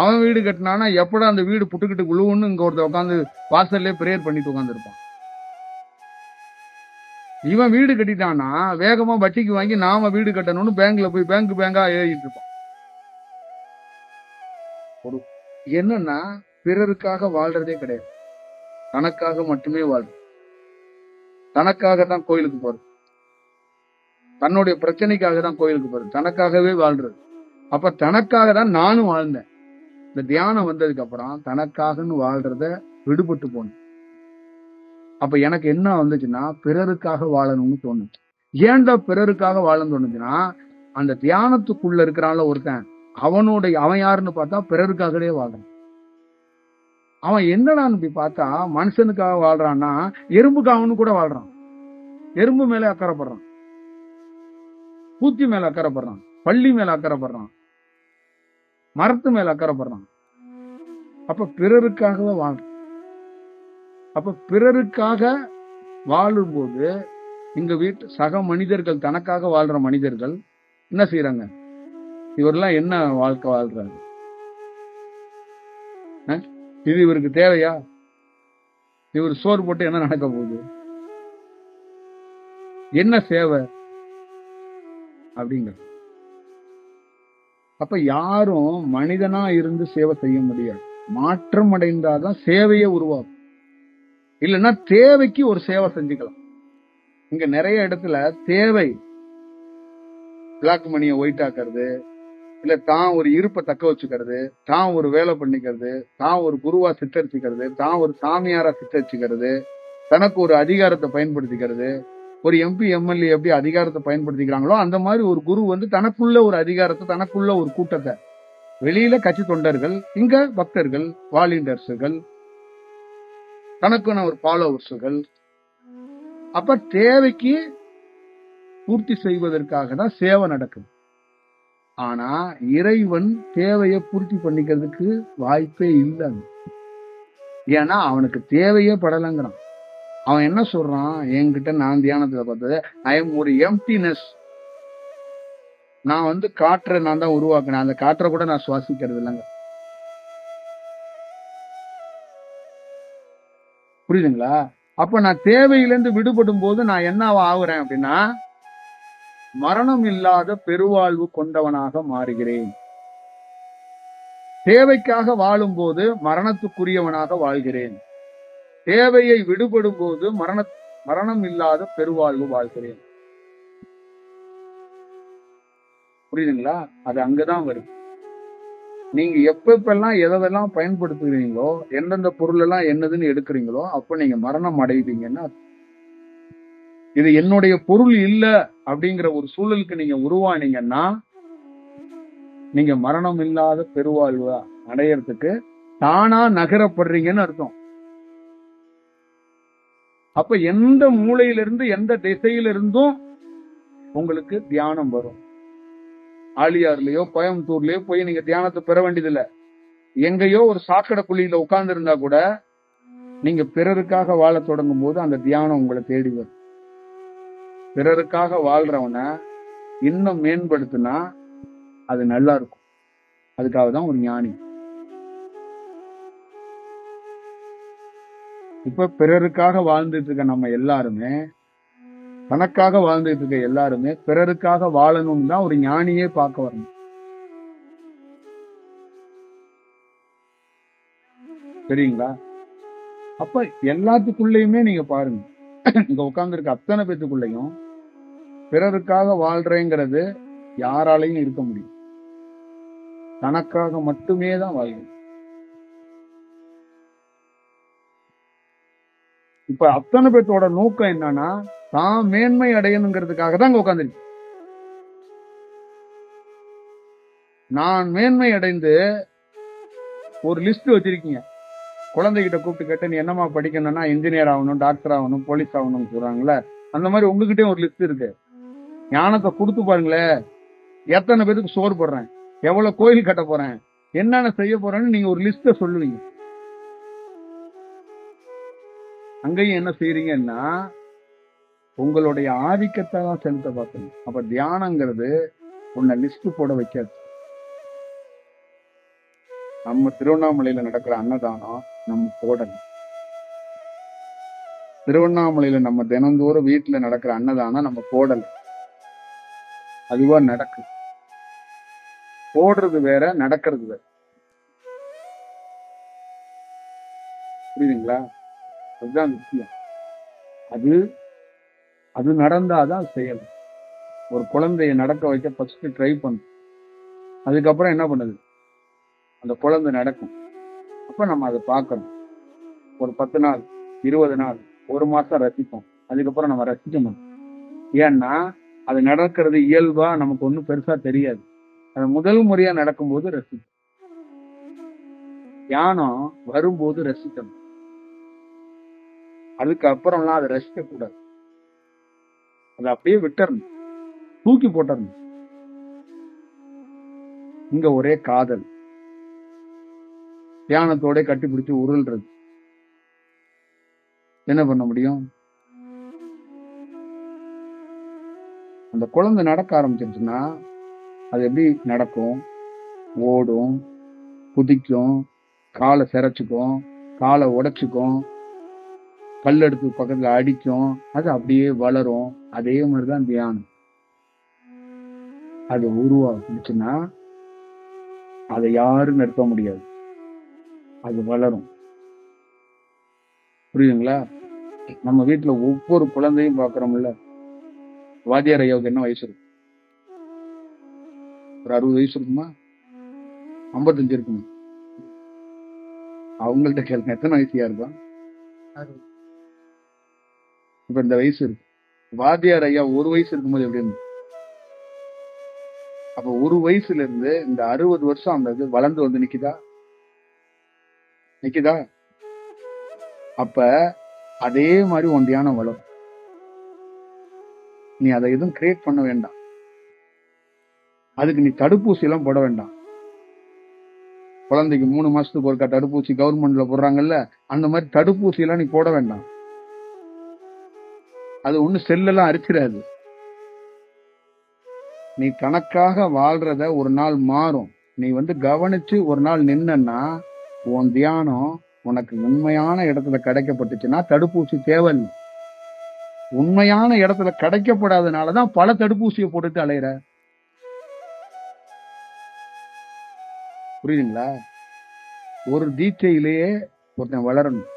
அவன் வீடு கட்டினானா எப்படா அந்த வீடு புட்டுக்கிட்டு குழுவுன்னு இங்க ஒருத்தர் உட்காந்து வாசல்லே பிரேயர் பண்ணிட்டு உட்காந்துருப்பான். இவன் வீடு கட்டிட்டானா வேகமா வட்டிக்கு வாங்கி நாம வீடு கட்டணும்னு பேங்க்ல போய் பேங்கா ஏறிட்டு இருப்பான். ஒரு என்னன்னா பிறருக்காக வாழ்றதே கிடையாது. தனக்காக மட்டுமே வாழ்றது. தனக்காக தான் கோயிலுக்கு போறது. தன்னுடைய பிரச்சனைக்காக தான் கோயிலுக்கு போறது, தனக்காகவே வாழ்றது. அப்ப தனக்காக தான் நானும் வாழ்ந்தேன். இந்த தியானம் வந்ததுக்கு அப்புறம் தனக்காகன்னு வாழ்றத விடுபட்டு போனேன். அப்ப எனக்கு என்ன வந்துச்சுன்னா, பிறருக்காக வாழணும்னு தோணுச்சு. ஏன்டா பிறருக்காக வாழணும்னு தோணுச்சுன்னா, அந்த தியானத்துக்குள்ள இருக்கிறான்ல ஒருத்தன், அவன் யாருன்னு பார்த்தா பிறருக்காகவே வாழ்றான். அவன் என்னடான்னு போய் பார்த்தா மனுஷனுக்காக வாழ்றான்னா எறும்புக்காகனு கூட வாழ்றான். எறும்பு மேல அக்கறைப்படுறான், பூச்சி மேல அக்கறைப்படுறான், பள்ளி மேல அக்கறைப்படுறான், மரத்து மேல அக்கறைப்படுறான். அப்ப பிறருக்காகவே வாழ்றான். அப்ப பிறருக்காக வாழும்போது இங்க வீட்டு சக மனிதர்கள், தனக்காக வாழ்ற மனிதர்கள் என்ன செய்யறாங்க? இவரெல்லாம் என்ன வாழ்க்கை வாழ்றாரு? இது இவருக்கு தேவையா? இவர் சோறு போட்டு என்ன நடக்க போகுது? என்ன சேவை அப்படிங்கிற. அப்ப யாரும் மனிதனா இருந்து சேவை செய்ய முடியாது. மாற்றம் அடைந்தாதான் சேவையே உருவாகும். இல்லைன்னா தேவைக்கு ஒரு சேவை செஞ்சுக்கலாம். இங்க நிறைய இடத்துல தேவை பிளாக் மணியை ஒயிட் ஆக்குறது, இல்ல தான் ஒரு இருப்பை தக்க வச்சுக்கிறது, தான் ஒரு வேலை பண்ணிக்கிறது, தான் ஒரு குருவா சித்தரிச்சுக்கிறது, தான் ஒரு சாமியாரா சித்தரிச்சுக்கிறது, தனக்கு ஒரு அதிகாரத்தை பயன்படுத்திக்கிறது. ஒரு எம்பி எம்எல்ஏ எப்படி அதிகாரத்தை பயன்படுத்திக்கிறாங்களோ அந்த மாதிரி ஒரு குரு வந்து தனக்குள்ள ஒரு அதிகாரத்தை, தனக்குள்ள ஒரு கூட்டத்தை, வெளியில கட்சி தொண்டர்கள், இங்க பக்தர்கள், வாலண்டியர்ஸுகள், தனக்குன்னு ஒரு ஃபாலோவர்ஸுகள். அப்ப தேவைக்கு பூர்த்தி செய்வதற்காக தான் சேவை நடக்குது. ஆனா இறைவன் தேவையை பூர்த்தி பண்ணிக்கிறதுக்கு வாய்ப்பே இல்லை. ஏன்னா அவனுக்கு தேவையே படலைங்கிறான். அவன் என்ன சொல்றான் என்கிட்ட, நான் தியானத்துல பார்த்தது, ஐ எம் ஒரு எம்டினஸ். நான் வந்து காற்றை நான் தான் உருவாக்கினேன், அந்த காற்றை கூட நான் சுவாசிக்கிறது இல்லைங்க. புரியுதுங்களா? அப்ப நான் தேவையிலிருந்து விடுபடும் போது நான் என்ன ஆகுறேன் அப்படின்னா, மரணம் இல்லாத பெருவாழ்வு கொண்டவனாக மாறுகிறேன். தேவைக்காக வாழும் போது மரணத்துக்குரியவனாக வாழ்கிறேன். தேவையை விடுபடும் போது மரணம் இல்லாத பெருவாழ்வு வாழ்கிறேன். புரியுதுங்களா? அது அங்கதான் வரும். நீங்க எப்பெல்லாம் எதெல்லாம் பயன்படுத்துகிறீங்களோ, எந்தெந்த பொருள் எல்லாம் என்னதுன்னு எடுக்கிறீங்களோ, அப்ப நீங்க மரணம் அடைவீங்கன்னா, இது என்னுடைய பொருள் இல்ல அப்படிங்கிற ஒரு சூழலுக்கு நீங்க உருவானீங்கன்னா, நீங்க மரணம் இல்லாத பெருவாழ்வு அடையறதுக்கு தானா நகரப்படுறீங்கன்னு அர்த்தம். அப்ப எந்த மூலையிலிருந்து எந்த திசையிலிருந்தும் உங்களுக்கு தியானம் வரும். ஆழியார்லயோ கோயம்புத்தூர்லயோ போய் நீங்க தியானத்தை பெற வேண்டியதில்லை. எங்கேயோ ஒரு சாக்கடை குழியில உட்கார்ந்து இருந்தா கூட நீங்க பிறருக்காக வாழ தொடங்கும் போது அந்த தியானம் உங்களை தேடி வரும். பிறருக்காக வாழ்றவன இன்னும் மேம்படுத்தினா அது நல்லா இருக்கும். அதுக்காக தான் ஒரு ஞானி. இப்ப பிறருக்காக வாழ்ந்துட்டு இருக்க நம்ம எல்லாருமே, தனக்காக வாழ்ந்துட்டு இருக்க எல்லாருமே பிறருக்காக வாழணும்னு தான் ஒரு ஞானியே பார்க்க வரணும். சரிங்களா? அப்ப எல்லாத்துக்குள்ளயுமே நீங்க பாருங்க, இங்க உட்கார்ந்து இருக்க அத்தனை பேத்துக்குள்ளயும் பிறருக்காக வாழ்றேங்கிறது யாராலையும் இருக்க முடியும். தனக்காக மட்டுமே தான் வாழ்க்கை. இப்ப அத்தனை பேர்த்தோட நோக்கம் என்னன்னா, தான் மேன்மை அடையணுங்கிறதுக்காக தான் உட்கார்ந்துருக்கு. நான் மேன்மை அடைந்து ஒரு லிஸ்ட் வச்சிருக்கீங்க. குழந்தைகிட்ட கூப்பிட்டு கேட்ட, நீ என்னமா படிக்கணும்னா இன்ஜினியர் ஆகணும், டாக்டர் ஆகணும், போலீஸ் ஆகணும்னு சொல்றாங்கல்ல, அந்த மாதிரி உங்ககிட்டயும் ஒரு லிஸ்ட் இருக்கு. ஞானத்தை கொடுத்து பாருங்களேன், எத்தனை பேருக்கு சோறு போடுறேன், எவ்வளவு கோயில் கட்ட போறேன், என்னென்ன செய்ய போறேன்னு நீங்க ஒரு லிஸ்ட சொல்லுவீங்க. அங்கேயும் என்ன செய்யறீங்கன்னா, உங்களுடைய ஆதிக்கத்தை தான் செலுத்த பார்க்கணும். அப்ப தியானங்கிறது உன்னை லிஸ்ட் போட வைக்காது. நம்ம திருவண்ணாமலையில நடக்கிற அன்னதானம் நம்ம போடணும். திருவண்ணாமலையில நம்ம தினந்தோறும் வீட்டுல நடக்கிற அன்னதானம் நம்ம போடல, அதுவா நடக்கு. போடுறது வேற, நடக்கிறது வேற. புரியுதுங்களா? அதுதான் விஷயம். அது நடந்தாதான் செயல். ஒரு குழந்தைய நடக்க வைக்க ஃபர்ஸ்ட் ட்ரை பண்ணும். அதுக்கப்புறம் என்ன பண்ணுது, அந்த குழந்தை நடக்கும். அப்ப நம்ம அதை பார்க்கணும். ஒரு 10 நாள், 20 நாள், 1 மாசம் ரசிப்போம். அதுக்கப்புறம் நம்ம ரசிக்க மாட்டோம். ஏன்னா அது நடக்கிறது இயல்பா நமக்கு ஒன்றும் பெருசா தெரியாது. அது முதல் முறையா நடக்கும்போது ரசிக்கும். தியானம் வரும்போது ரசிக்கணும். அதுக்கப்புறம்லாம் அதை ரசிக்க கூடாது. அதை அப்படியே விட்டுறணும், தூக்கி போட்டுறணும். இங்க ஒரே காதல், தியானத்தோட கட்டிப்பிடிச்சு உருள்றது. என்ன பண்ண முடியும்? அந்த குழந்தை நடக்க ஆரம்பிச்சிருச்சுன்னா அது எப்படி நடக்கும்? ஓடும், குதிக்கும், காலை சிரைச்சுக்கும், காலை உடைச்சுக்கும், கல் எடுத்து பக்கத்துல அடிக்கும். அது அப்படியே வளரும். அதே மாதிரிதான் தியானம். அது உருவாக்குச்சுன்னா அதை யாரும் நிறுத்த முடியாது. அது வளரும். புரியுதுங்களா? நம்ம வீட்டுல ஒவ்வொரு குழந்தையும் பாக்குறோம்ல. வாத்தியார் ஐயாவுக்கு என்ன வயசு இருக்கும்? ஒரு 60 வயசு இருக்குமா? 55 இருக்குமா? அவங்கள்ட்ட கேளுங்க, எத்தனை வயசுயா இருக்கும்? இப்ப இந்த வயசு இருக்கு. வாத்தியார் ஐயா 1 வயசு இருக்கும்போது எப்படி இருந்து? அப்ப 1 வயசுல இருந்து இந்த 60 வருஷம் அந்த இது வளர்ந்து வந்து நிக்குதா? அப்ப அதே மாதிரி உன் தியானம் வளரும். நீ அதை எதுவும் கிரியேட் பண்ண வேண்டாம். அதுக்கு நீ தடுப்பூசி எல்லாம் போட வேண்டாம். குழந்தைக்கு 3 மாசத்துக்கு ஒருக்கா தடுப்பூசி கவர்மெண்ட்ல போடுறாங்கல்ல, அந்த மாதிரி தடுப்பூசி எல்லாம் நீ போட வேண்டாம். அது ஒண்ணு செல்லெல்லாம் அரிச்சிடாது. நீ கணக்காக வாழ்றத ஒரு நாள் மாறும். நீ கவனிச்சு ஒரு நாள் நின்னா உன் தியானம் உனக்கு உண்மையான இடத்துல கிடைக்கப்பட்டுச்சுன்னா தடுப்பூசி தேவையில்லை. உண்மையான இடத்துல கிடைக்கப்படாதனாலதான் பல தடுப்பூசியை போட்டுட்டு அலையிற. புரியுதுங்களா? ஒரு தீட்சையிலேயே ஒருத்தன் வளரணும்.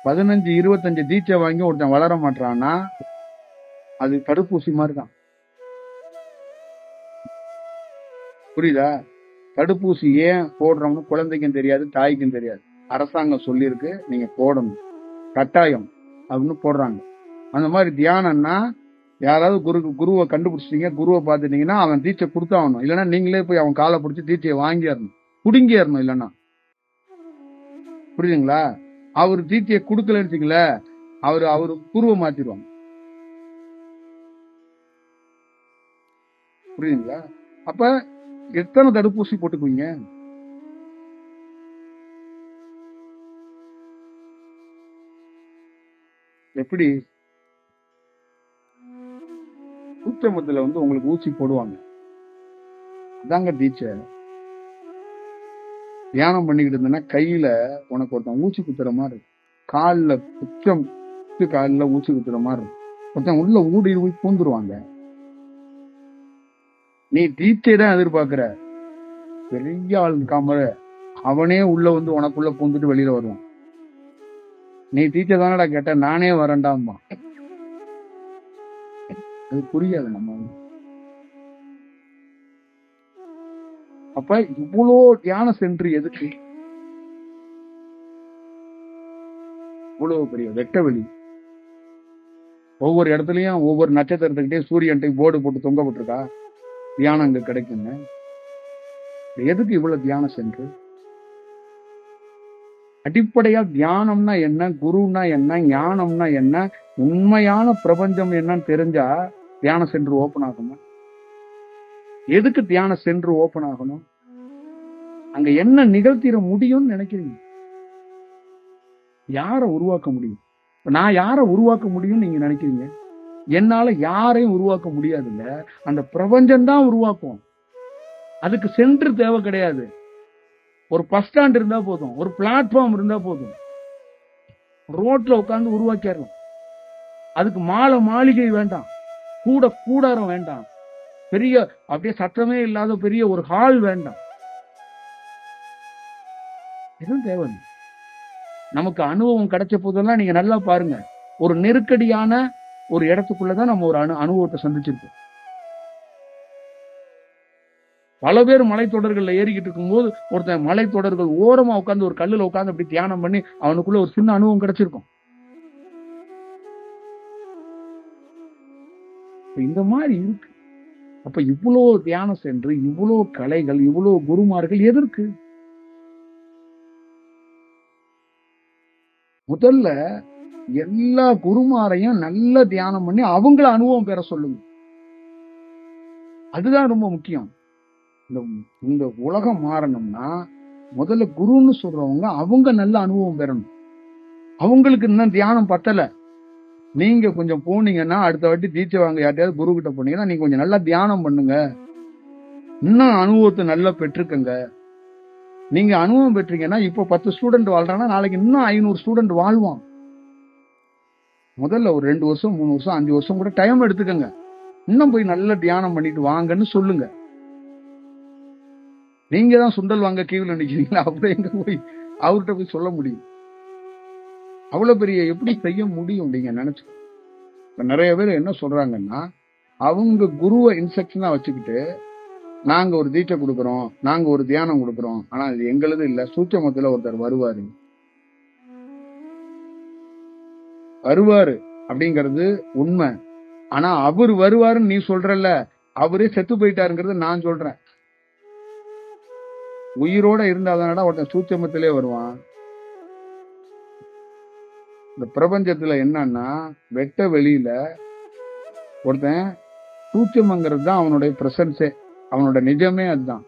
15, 25 தீட்சை வாங்கி ஒருத்தன் வளர மாட்டான்னா அது தடுப்பூசி மாதிரிதான். புரியுதா? தடுப்பூசி ஏன் போடுறோம்னு குழந்தைக்கும் தெரியாது, தாய்க்கும் தெரியாது. அரசாங்கம் சொல்லியிருக்கு, நீங்க போடணும், கட்டாயம் அப்படின்னு போடுறாங்க. அந்த மாதிரி தியானம்னா யாராவது குருவை கண்டுபிடிச்சிட்டீங்க, குருவை பார்த்துட்டீங்கன்னா அவன் தீட்சை கொடுத்தாகணும். இல்லைன்னா நீங்களே போய் அவன் காலை பிடிச்சி தீட்சையை வாங்கிடணும், புடுங்கிடணும். இல்லைன்னா புரியுதுங்களா? அவரு தீட்சையை கொடுக்கலன்னு வச்சுங்களே, அவரு குருவை மாத்திடுவாங்க. புரியுதுங்களா? அப்ப எத்தனை தடுப்பூசி போட்டுக்குவீங்க? எப்படி சூட்சமத்துல உங்களுக்கு ஊசி போடுவாங்க. அதாங்க தீட்சை. தியானம் பண்ணிக்கிட்டு இருந்தேன்னா கையில உனக்கு ஒருத்தன் ஊசி குத்துற மாதிரி இருக்கும். காலில் ஊசி குத்துற மாதிரி இருக்கும். ஒருத்தன் உள்ள ஊடி போய் பூந்துருவாங்க. நீ தீட்சை தான் எதிர்பார்க்கிற. பெரிய ஆள் இருக்காம அவனே உள்ள உனக்குள்ள பூந்துட்டு வெளியில வருவான். நீ தீட்சை தானடா கேட்ட, நானே வரேன்டாமா. அது புரியாது நம்ம. அப்ப இவ்வளோ தியான சென்று எதுக்கு? இவ்வளவு பெரிய வெட்ட வெளி. ஒவ்வொரு இடத்துலயும் ஒவ்வொரு நட்சத்திரத்துக்கிட்டே சூரியன்ட்டை போர்டு போட்டு தொங்கப்பட்டிருக்கா, தியானம் அங்க கிடைக்குங்க. எதுக்கு இவ்வளவு தியானம் சென்று? அடிப்படையா தியானம்னா என்ன, குருன்னா என்ன, ஞானம்னா என்ன, உண்மையான பிரபஞ்சம் என்னன்னு தெரிஞ்சா தியான சென்று ஓபன் ஆகுமா? எதுக்கு தியான சென்று ஓபன் ஆகணும்? அங்க என்ன நிகழ்த்திட முடியும்னு நினைக்கிறீங்க? யார உருவாக்க முடியும்? நான் யார உருவாக்க முடியும்னு நீங்க நினைக்கிறீங்க? என்னால யாரையும் உருவாக்க முடியாதுல்ல. அந்த பிரபஞ்சம் தான் உருவாக்கும். அதுக்கு சென்று தேவை கிடையாது. ஒரு பஸ் ஸ்டாண்ட் இருந்தா போதும், ஒரு பிளாட்ஃபார்ம் இருந்தா போதும், ரோட்ல உட்கார்ந்து உருவாக்கிடலாம். அதுக்கு மாளிகை வேண்டாம், கூடாரம் வேண்டாம், பெரிய அப்படியே சட்டமே இல்லாத பெரிய ஒரு ஹால் வேண்டாம். எதுவும் தேவை. நமக்கு அனுபவம் கிடைச்ச போதெல்லாம் நீங்க நல்லா பாருங்க, ஒரு நெருக்கடியான ஒரு இடத்துக்குள்ளதான் நம்ம ஒரு அனுபவத்தை சந்திச்சிருக்கோம். பல பேர் மலைத்தொடர்கள்ல ஏறிக்கிட்டு இருக்கும்போது ஒருத்தன் மலைத்தொடர்கள் ஓரமா உட்கார்ந்து ஒரு கல்லுல உட்கார்ந்து அப்படி தியானம் பண்ணி அவனுக்குள்ள ஒரு சின்ன அனுபவம் கிடைச்சிருக்கும். இந்த மாதிரி இருக்கு. அப்ப இவ்வளவு தியானம் சென்று இவ்வளவு கலைகள் இவ்வளவு குருமார்கள் எதற்கு? முதல்ல எல்லா குருமாரையும் நல்ல தியானம் பண்ணி அவங்கள அனுபவம் பெற சொல்லுங்க. அதுதான் ரொம்ப முக்கியம். இந்த உலகம் மாறணும்னா முதல்ல குருன்னு சொல்றவங்க அவங்க நல்ல அனுபவம் பெறணும். அவங்களுக்கு இன்னும் தியானம் பத்தல. நீங்க கொஞ்சம் போனீங்கன்னா அடுத்த வாட்டி தீட்சை வாங்க யார்ட்டையாவது குரு கிட்ட போனீங்கன்னா நீங்க கொஞ்சம் நல்லா தியானம் பண்ணுங்க, இன்னும் அனுபவத்தை நல்லா பெற்றுக்கங்க. நீங்க அனுபவம் பெற்றீங்கன்னா இப்ப 10 ஸ்டூடெண்ட் வாழ்றாங்கன்னா நாளைக்கு இன்னும் 500 ஸ்டூடெண்ட் வாழ்வான். முதல்ல ஒரு 2 வருஷம் 3 வருஷம் 5 வருஷம் கூட டைம் எடுத்துக்கங்க. இன்னும் போய் நல்ல தியானம் பண்ணிட்டு வாங்கன்னு சொல்லுங்க. நீங்க தான் சுண்டல் வாங்க கீழே நிக்கிறீங்களா, அப்புறம் எங்க போய் அவர்கிட்ட போய் சொல்ல முடியும்? அவ்வளவு பெரிய எப்படி செய்ய முடியும் நீங்க நினைச்சு? இப்ப நிறைய பேர் என்ன சொல்றாங்கன்னா அவங்க குருவை இன்ஸ்ட்ரக்ஷனா வச்சுக்கிட்டு நாங்க ஒரு தீட்சை கொடுக்கறோம், நாங்க ஒரு தியானம் கொடுக்கறோம், ஆனா இது எங்களது இல்ல, சூட்சமத்துல ஒருத்தர் வருவாரு அப்படிங்கிறது உண்மை. ஆனா அவர் வருவாருன்னு நீ சொல்றல, அவரே செத்து போயிட்டாருங்கிறது நான் சொல்றேன். உயிரோட இருந்தாதானடா ஒருத்தன் சூட்சமத்திலே வருவான். இந்த பிரபஞ்சத்துல என்னன்னா வெட்ட வெளியில ஒருத்தன் சூட்சமங்கிறது தான் அவனுடைய பிரசன்ஸே, அவனோட நிஜமே அதுதான்.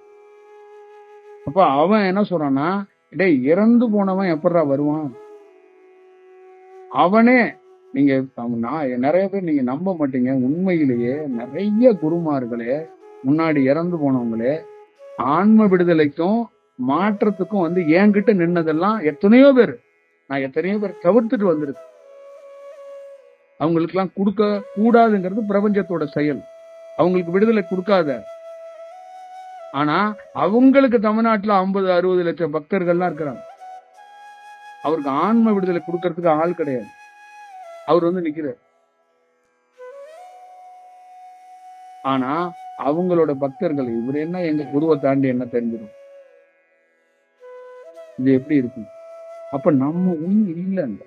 அப்ப அவன் என்ன சொல்றான்னா, டேய் இறந்து போனவன் எப்படா வருவான்? அவனே நீங்க நிறைய பேர் நீங்க நம்ப மாட்டீங்க, உண்மையிலேயே நிறைய குருமார்களே முன்னாடி இறந்து போனவங்களே ஆன்ம விடுதலைக்கும் மாற்றத்துக்கும் வந்து என்கிட்ட நின்னதெல்லாம் எத்தனையோ பேர், நான் எத்தனையோ பேர் தவிர்த்துட்டு வந்திருக்கு. அவங்களுக்கு எல்லாம் கொடுக்க கூடாதுங்கிறது பிரபஞ்சத்தோட செயல், அவங்களுக்கு விடுதலை கொடுக்காத. ஆனா அவங்களுக்கு தமிழ்நாட்டுல 50-60 லட்சம் பக்தர்கள்லாம் இருக்கிறாங்க. அவருக்கு ஆன்ம விடுதலை கொடுக்கறதுக்கு ஆள் கிடையாது. அவர் வந்து நிக்கிறார். ஆனா அவங்களோட பக்தர்கள் இவர் என்ன எங்க குருவை தாண்டி என்ன தெரிஞ்சிடும்? இது எப்படி இருக்கு? அப்ப நம்ம உண்மை இல்லைங்க.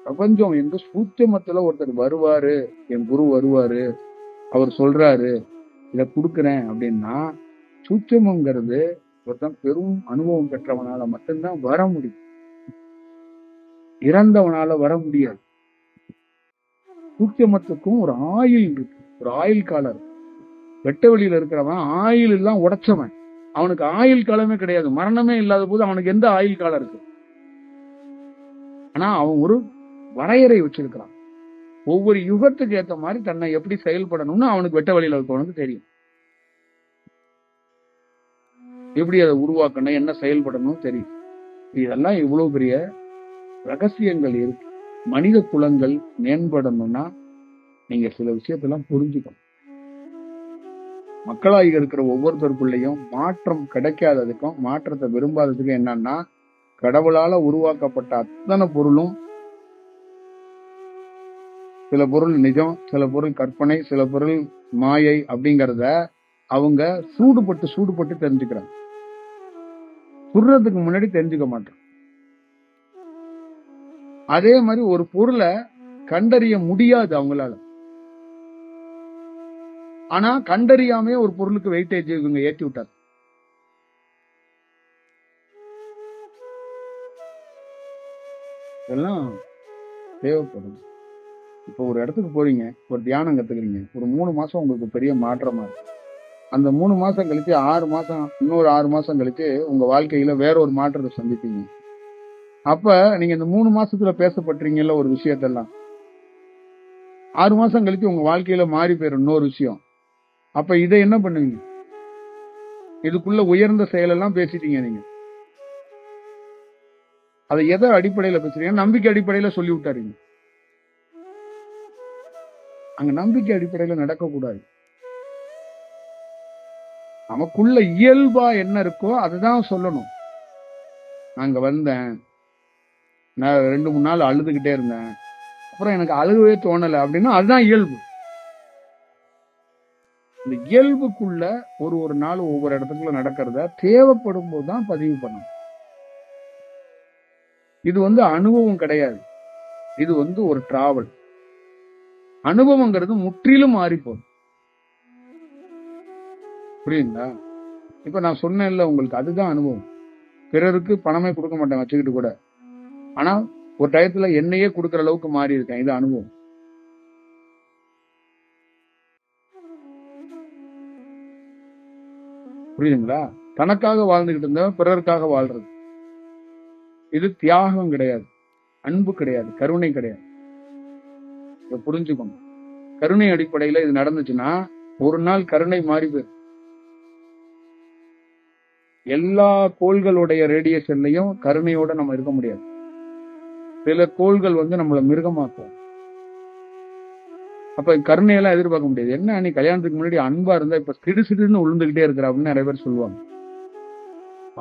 பிரபஞ்சம் எங்க சூட்சமத்துல ஒருத்தர் வருவாரு, என் குரு வருவாரு, அவர் சொல்றாரு இத கொடுக்குறேன் அப்படின்னா, சூட்சமங்கிறது ஒருத்தன் பெரும் அனுபவம் பெற்றவனால மட்டும்தான் வர முடியும், இறந்தவனால வர முடியாது. சூட்சமத்துக்கும் ஒரு ஆயுள் இருக்கு, ஒரு ஆயுள் காலம் இருக்கு. வெட்ட வெளியில இருக்கிறவன் ஆயுள் எல்லாம் உடைச்சவன், அவனுக்கு ஆயுள் காலமே கிடையாது. மரணமே இல்லாத போது அவனுக்கு எந்த ஆயுள் காலம் இருக்கு? ஆனா அவன் ஒரு வரையறை வச்சிருக்கிறான். ஒவ்வொரு யுகத்துக்கு ஏத்த மாதிரி தன்னை எப்படி செயல்படணும்னு அவனுக்கு வெட்ட வெளியில இருக்கவனுக்கு தெரியும். எப்படி அதை உருவாக்கணும், என்ன செயல்படணும் தெரியும். இதெல்லாம் இவ்வளவு பெரிய ரகசியங்கள் இருக்கு. மனித குலங்கள் மேம்படணும்னா நீங்க சில விஷயத்தெல்லாம் புரிஞ்சுக்கணும். மக்களாக இருக்கிற ஒவ்வொருத்தருக்குள்ளேயும் மாற்றம் கிடைக்காததுக்கும் மாற்றத்தை விரும்பாததுக்கும் என்னன்னா, கடவுளால உருவாக்கப்பட்ட அத்தனை பொருளும், சில பொருள் நிஜம், சில பொருள் கற்பனை, சில பொருள் மாயை அப்படிங்கறத அவங்க சூடுபட்டு தெரிஞ்சுக்கிறாங்க. சுடுறதுக்கு முன்னாடி தெரிஞ்சுக்க மாட்டோம். அதே மாதிரி ஒரு பொருளை கண்டறிய முடியாது அவங்களால. ஆனா கண்டறியாமே ஒரு பொருளுக்கு வெயிட்டேஜ் இவங்க ஏற்றி விட்டார். இதெல்லாம் தேவைப்படும். இப்போ ஒரு இடத்துக்கு போறீங்க, ஒரு தியானம் கத்துக்கிறீங்க, ஒரு 3 மாசம் உங்களுக்கு பெரிய மாற்றமா இருக்கு. அந்த 3 மாசம் கழிச்சு 6 மாசம், இன்னொரு 6 மாசம் கழிச்சு உங்க வாழ்க்கையில வேற ஒரு மாற்றத்தை சந்திப்பீங்க. அப்ப நீங்க இந்த 3 மாசத்துல பேசப்பட்டீங்கல்ல ஒரு விஷயத்தெல்லாம், 6 மாசம் கழிச்சு உங்க வாழ்க்கையில மாறி போயிடும் இன்னொரு விஷயம். அப்ப இதை என்ன பண்ணுவீங்க? இதுக்குள்ள உயர்ந்த செயலெல்லாம் பேசிட்டீங்க நீங்க. அதை எதை அடிப்படையில பேசுறீங்க? நம்பிக்கை அடிப்படையில சொல்லி விட்டாருங்க. அங்க நம்பிக்கை அடிப்படையில நடக்கக்கூடாது. நமக்குள்ள இயல்பா என்ன இருக்கோ அதுதான் சொல்லணும். நாங்க வந்தேன், நான் 2-3 நாள் அழுதுகிட்டே இருந்தேன், அப்புறம் எனக்கு அழுகவே தோணலை அப்படின்னா அதுதான் இயல்பு. இந்த இயல்புக்குள்ள ஒரு நாள் ஒவ்வொரு இடத்துக்குள்ள நடக்கிறத தேவைப்படும் போதுதான் பதிவு பண்ணணும். இது அனுபவம் கிடையாது, இது ஒரு டிராவல். அனுபவங்கிறது முற்றிலும் மாறி போகுது. புரியுங்களா? இப்ப நான் சொன்னேன்ல உங்களுக்கு, அதுதான் அனுபவம். பிறருக்கு பணமே கொடுக்க மாட்டேன் வச்சுக்கிட்டு கூட, ஆனா ஒரு டயத்துல என்னையே கொடுக்கற அளவுக்கு மாறி இருக்கேன். இது அனுபவம். புரியுதுங்களா? தனக்காக வாழ்ந்துகிட்டு இருந்தவன் பிறருக்காக வாழ்றது. இது தியாகம் கிடையாது, அன்பு கிடையாது, கருணை கிடையாது. இதை புரிஞ்சுக்கணும். கருணை அடிப்படையில இது நடந்துச்சுன்னா ஒரு நாள் கருணை மாறி போயிடும். எல்லா கோள்களுடைய ரேடியேஷன்லயும் கருணையோட நம்ம இருக்க முடியாது. சில கோள்கள் நம்மள மிருகமாக்கும். அப்ப கருணையெல்லாம் எதிர்பார்க்க முடியாது. என்ன நீ கல்யாணத்துக்கு முன்னாடி அன்பா இருந்தா இப்ப சிடுசிடுன்னு உளுந்துகிட்டே இருக்கிற அப்படின்னு நிறைய பேர் சொல்லுவாங்க.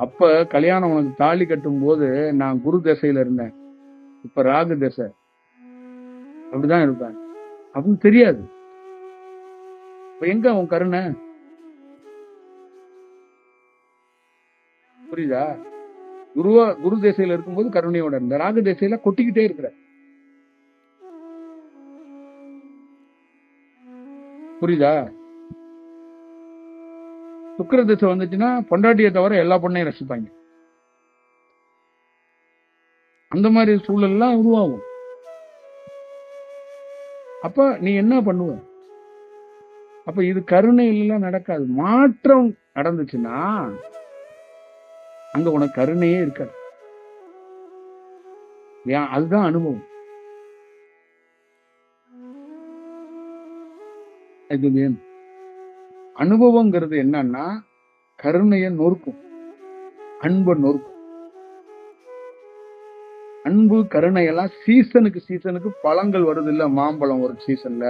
அப்ப கல்யாணம் உனக்கு தாலி கட்டும் போது நான் குரு தசையில இருந்தேன், இப்ப ராகு தசை, அப்படிதான் இருப்பேன் அப்படின்னு தெரியாது. இப்ப எங்க உன் கருணை? புரியுதா? குரு தேசையில இருக்கும்போது கருணையோட இருந்த, ராகு தேசையில கொட்டிக்கிட்டே இருக்கிற. புரியுதா? சுக்கிர திசை வந்துச்சுன்னா பொண்டாட்டியை தவிர எல்லா பொண்ணையும் ரசிப்பாங்க. அந்த மாதிரி சூழல்லாம் உருவாகும். அப்ப நீ என்ன பண்ணுவ? அப்ப இது கருணையில நடக்காது. மாற்றம் நடந்துச்சுன்னா அங்க உனக்கு கருணையே இருக்காது. அதுதான் அனுபவம். இது வேணும். அனுபவங்கிறது என்னன்னா கருணைய நொறுக்கும், அன்பை நொறுக்கும். அன்பு கருணையெல்லாம் சீசனுக்கு பழங்கள் வருது இல்ல. மாம்பழம் ஒரு சீசன்ல,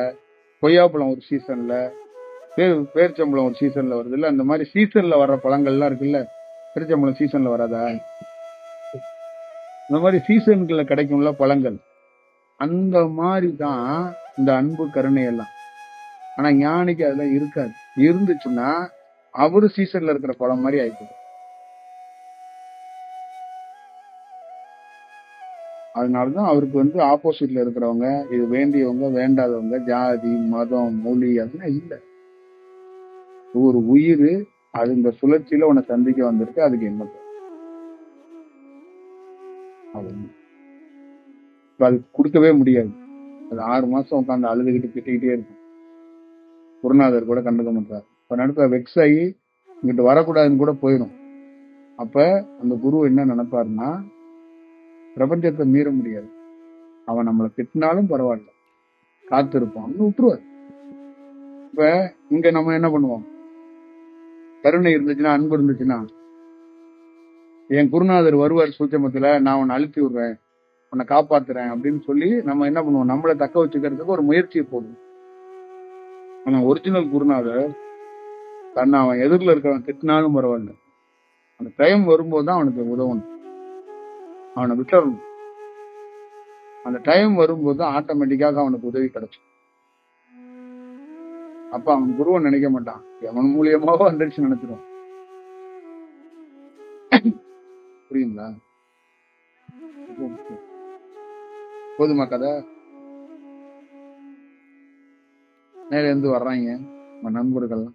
கொய்யாப்பழம் ஒரு சீசன்ல, பேரிச்சம்பழம் ஒரு சீசன்ல வருது இல்ல. அந்த மாதிரி சீசன்ல வர்ற பழங்கள்லாம் இருக்குல்ல. பேரிச்சம்பழம் சீசன்ல வராதா? இந்த மாதிரி சீசன்கள்ல கிடைக்கும்ல பழங்கள். அந்த மாதிரிதான் இந்த அன்பு கருணை எல்லாம். ஆனா ஞானிக்கு அதெல்லாம் இருக்காது. இருந்துச்சுன்னா அவரு சீசன்ல இருக்கிற பழம் மாதிரி ஆயிடுது. அதனாலதான் அவருக்கு ஆப்போசிட்ல இருக்கிறவங்க, இது வேண்டியவங்க வேண்டாதவங்க, ஜாதி மதம் மொழி அதெல்லாம் இல்ல. ஒரு உயிர் அது இந்த சுழற்சியில உன்னை சந்திக்க வந்திருக்கு. அதுக்கு என்ன அது கொடுக்கவே முடியாது. அது 6 மாசம் உட்காந்து அழுதுகிட்டு திட்டிக்கிட்டே இருக்கும். குருநாதர் கூட கண்டுக்க மாட்டார். இப்ப நடத்த வெக்ஸ் ஆகி இங்கிட்டு வரக்கூடாதுன்னு கூட போயிடும். அப்ப அந்த குரு என்ன நினைப்பாருன்னா, பிரபஞ்சத்தை மீற முடியாது, அவன் நம்மளை திட்டினாலும் பரவாயில்ல, காத்திருப்பான், விட்டுருவார். இப்ப இங்க நம்ம என்ன பண்ணுவோம்? கருணை இருந்துச்சுன்னா, அன்பு இருந்துச்சுன்னா, என் குருநாதர் வருவார் சூட்சமத்துல, நான் உன்னை அழுத்தி விடுறேன், உன்னை காப்பாத்துறேன் அப்படின்னு சொல்லி நம்ம என்ன பண்ணுவோம்? நம்மளை தக்க வச்சுக்கிறதுக்கு ஒரு முயற்சியை போடுவோம். ஆனா ஒரிஜினல் குருநாதர் தன்னை அவன் எதிரில் இருக்கிறவன் திட்டினாலும் பரவாயில்ல, அந்த டைம் வரும்போதுதான் அவனுக்கு உதவணும், அவனை விட்டுறணும். அந்த டைம் வரும்போது ஆட்டோமேட்டிக்காக அவனுக்கு உதவி கிடைச்சு. அப்ப அவன் குருவை நினைக்க மாட்டான், எவன் மூலியமாவோ வந்துருச்சு நினைச்சிருவான். புரியுங்களா? போதுமா கதை? நேர இருந்து வர்றாங்க நம்ம நண்பர்கள்.